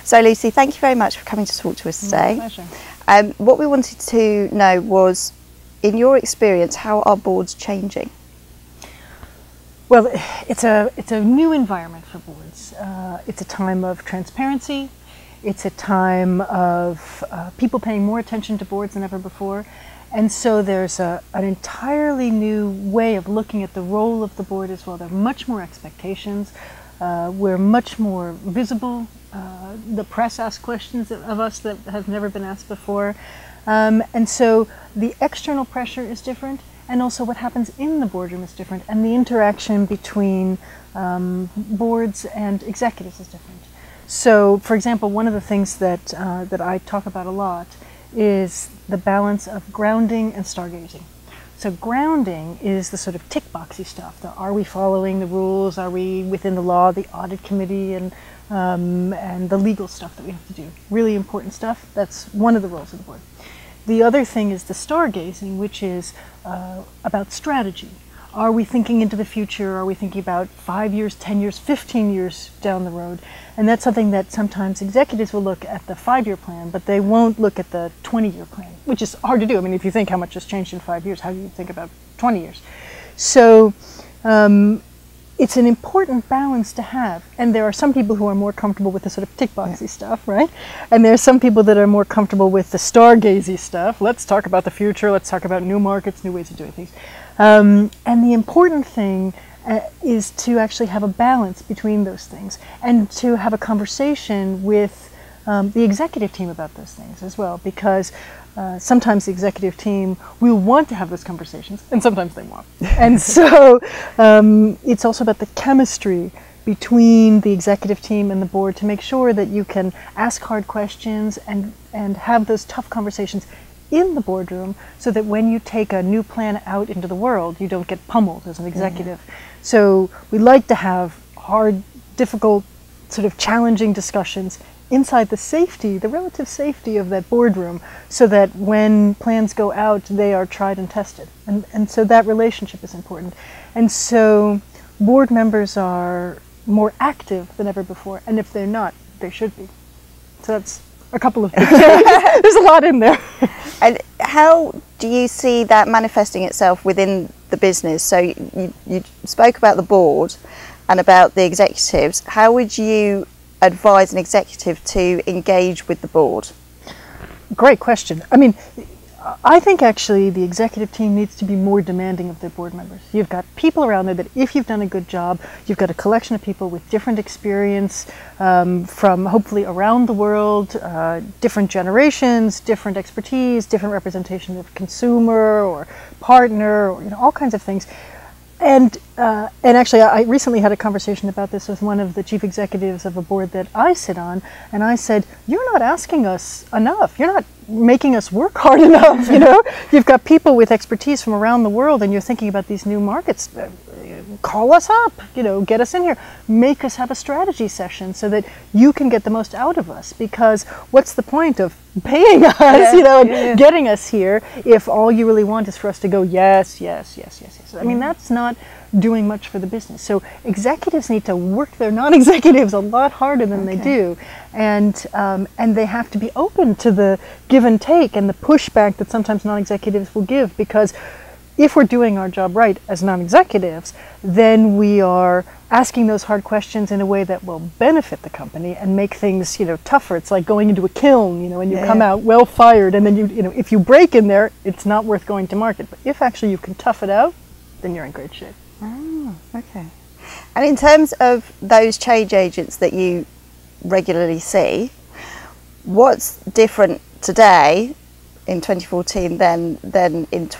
So Lucy, thank you very much for coming to talk to us today. My pleasure. What we wanted to know was, in your experience, how are boards changing? Well, it's a new environment for boards. It's a time of transparency. It's a time of people paying more attention to boards than ever before. And so there's an entirely new way of looking at the role of the board as well. There are much more expectations. We're much more visible. The press asks questions of us that have never been asked before. And so the external pressure is different, and also what happens in the boardroom is different, and the interaction between boards and executives is different. So, for example, one of the things that I talk about a lot is the balance of grounding and stargazing. So grounding is the sort of tick-boxy stuff. Are we following the rules? Are we within the law, the audit committee, and the legal stuff that we have to do? Really important stuff. That's one of the roles of the board. The other thing is the stargazing, which is about strategy. Are we thinking into the future? Are we thinking about 5 years, 10 years, 15 years down the road? And that's something that sometimes executives will look at the 5-year plan, but they won't look at the 20-year plan, which is hard to do. I mean, if you think how much has changed in 5 years, how do you think about 20 years? So it's an important balance to have. And there are some people who are more comfortable with the sort of tick-boxy stuff, right? And there are some people that are more comfortable with the stargazy stuff. Let's talk about the future. Let's talk about new markets, new ways of doing things. And the important thing is to actually have a balance between those things, and to have a conversation with the executive team about those things as well, because sometimes the executive team will want to have those conversations, and sometimes they won't. And so it's also about the chemistry between the executive team and the board to make sure that you can ask hard questions and have those tough conversations in the boardroom, so that when you take a new plan out into the world, you don't get pummeled as an executive. So we like to have hard, difficult, sort of challenging discussions inside the safety, the relative safety of that boardroom, so that when plans go out, they are tried and tested. And so that relationship is important. And so board members are more active than ever before, and if they're not, they should be. So that's a couple of big changes. There's a lot in there. And how do you see that manifesting itself within the business? So you spoke about the board and about the executives. How would you advise an executive to engage with the board? Great question. I mean, I think actually the executive team needs to be more demanding of their board members. You've got people around there that if you've done a good job, you've got a collection of people with different experience from hopefully around the world, different generations, different expertise, different representation of consumer or partner, or, all kinds of things. And actually, I recently had a conversation about this with one of the chief executives of a board that I sit on, and I said, "You're not asking us enough. You're not making us work hard enough. You've got people with expertise from around the world, and you're thinking about these new markets. Call us up. Get us in here. Make us have a strategy session so that you can get the most out of us. Because what's the point of paying us, and getting us here if all you really want is for us to go yes, yes, yes, yes, yes? I mean, that's not doing much for the business. So executives need to work their non-executives a lot harder than they do, and they have to be open to the give and take and the pushback that sometimes non-executives will give, because if we're doing our job right as non-executives, then we are asking those hard questions in a way that will benefit the company and make things, tougher. It's like going into a kiln, and you come out well fired, and then if you break in there, it's not worth going to market. But if actually you can tough it out, then you're in great shape. Oh, okay. And in terms of those change agents that you regularly see, what's different today in 2014 than in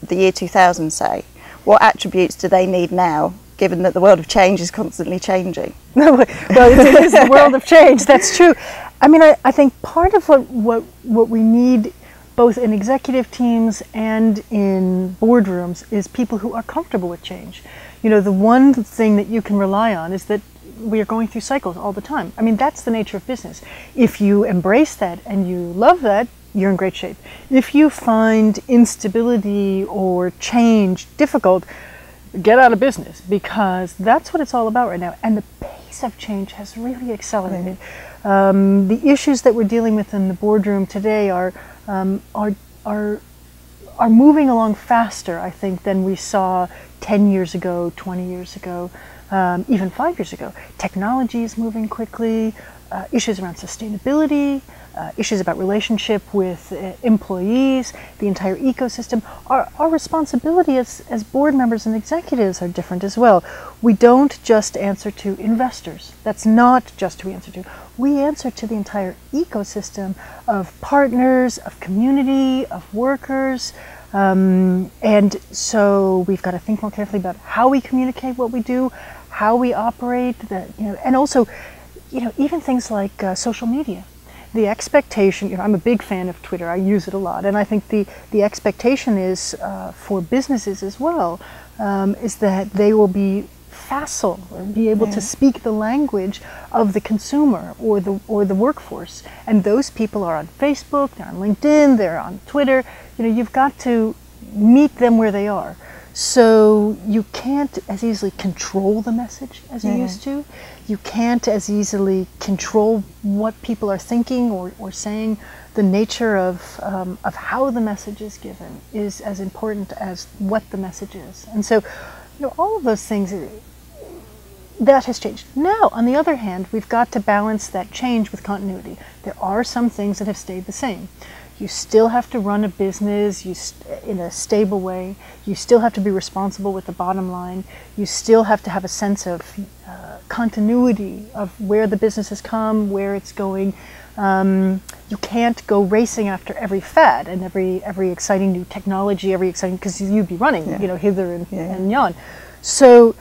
the year 2000, say? What attributes do they need now, given that the world of change is constantly changing? Well, it is the world of change, that's true. I mean, I think part of what we need, both in executive teams and in boardrooms, is people who are comfortable with change. The one thing that you can rely on is that we are going through cycles all the time. I mean, that's the nature of business. If you embrace that and you love that, you're in great shape. If you find instability or change difficult, get out of business, because that's what it's all about right now. And the pace of change has really accelerated. The issues that we're dealing with in the boardroom today are moving along faster, I think, than we saw 10 years ago, 20 years ago, even 5 years ago. Technology is moving quickly, issues around sustainability, issues about relationship with employees, the entire ecosystem. Our responsibility as board members and executives are different as well. We don't just answer to investors. That's not just who we answer to. We answer to the entire ecosystem of partners, of community, of workers. And so we've got to think more carefully about how we communicate what we do, how we operate, and also, even things like social media. The expectation, I'm a big fan of Twitter, I use it a lot, and I think the expectation is for businesses as well, is that they will be facile or be able to speak the language of the consumer or the workforce. And those people are on Facebook, they're on LinkedIn, they're on Twitter. You've got to meet them where they are. So you can't as easily control the message as you used to. You can't as easily control what people are thinking or saying. The nature of how the message is given is as important as what the message is. And so, all of those things, that has changed. Now, on the other hand, we've got to balance that change with continuity. There are some things that have stayed the same. You still have to run a business in a stable way. You still have to be responsible with the bottom line. You still have to have a sense of continuity of where the business has come, where it's going. You can't go racing after every fad and every exciting new technology, because you'd be running, hither and yon. So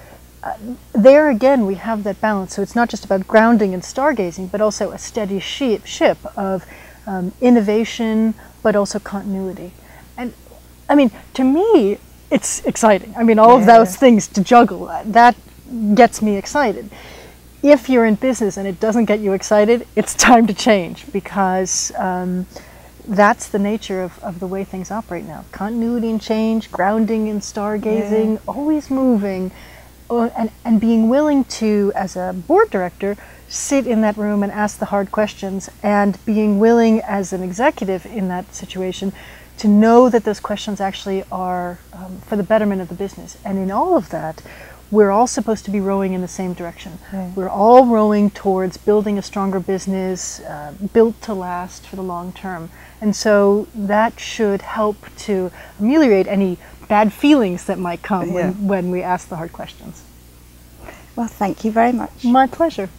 there again, we have that balance. So it's not just about grounding and stargazing, but also a steady ship of innovation, but also continuity. And I mean, to me, it's exciting. I mean, all of those things to juggle, that gets me excited. If you're in business and it doesn't get you excited, it's time to change, because that's the nature of the way things operate now. Continuity and change, grounding and stargazing, always moving, and being willing to, as a board director, sit in that room and ask the hard questions, and being willing as an executive in that situation to know that those questions actually are for the betterment of the business. And in all of that, we're all supposed to be rowing in the same direction. We're all rowing towards building a stronger business, built to last for the long term. And so that should help to ameliorate any bad feelings that might come when we ask the hard questions. Well, thank you very much. My pleasure.